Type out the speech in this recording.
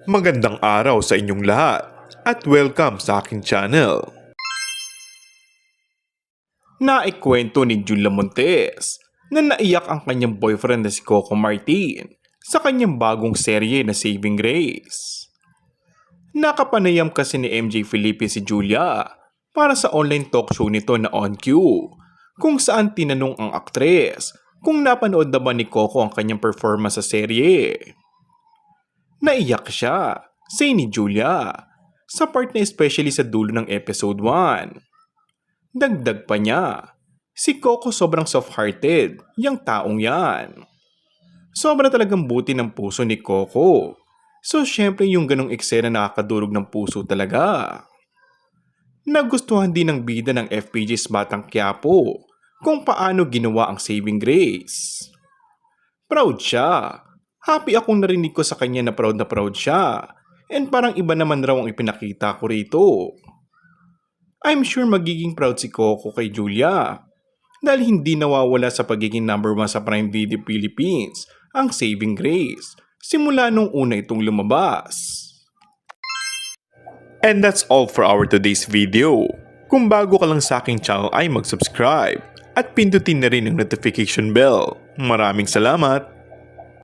Magandang araw sa inyong lahat at welcome sa aking channel. Naikwento ni Julia Montes na naiyak ang kanyang boyfriend na si Coco Martin sa kanyang bagong serye na Saving Grace. Nakapanayam kasi ni MJ Felipe si Julia para sa online talk show nito na On Cue, kung saan tinanong ang aktres kung napanood na ba ni Coco ang kanyang performance sa serye. Naiyak siya, say ni Julia, sa part na especially sa dulo ng episode 1. Dagdag pa niya, si Coco sobrang soft-hearted, yang taong yan. Sobra talagang buti ng puso ni Coco. So syempre yung ganong eksena nakakadurog ng puso talaga. Nagustuhan din ng bida ng FPJ's Batang Quiapo kung paano ginawa ang Saving Grace. Proud siya. Happy akong narinig ko sa kanya na proud siya. And parang iba naman raw ang ipinakita ko rito. I'm sure magiging proud si Coco kay Julia. Dahil hindi nawawala sa pagiging number 1 sa Prime Video Philippines ang Saving Grace simula nung una itong lumabas. And that's all for our today's video. Kung bago ka lang sa aking channel ay mag-subscribe at pindutin na rin ang notification bell. Maraming salamat!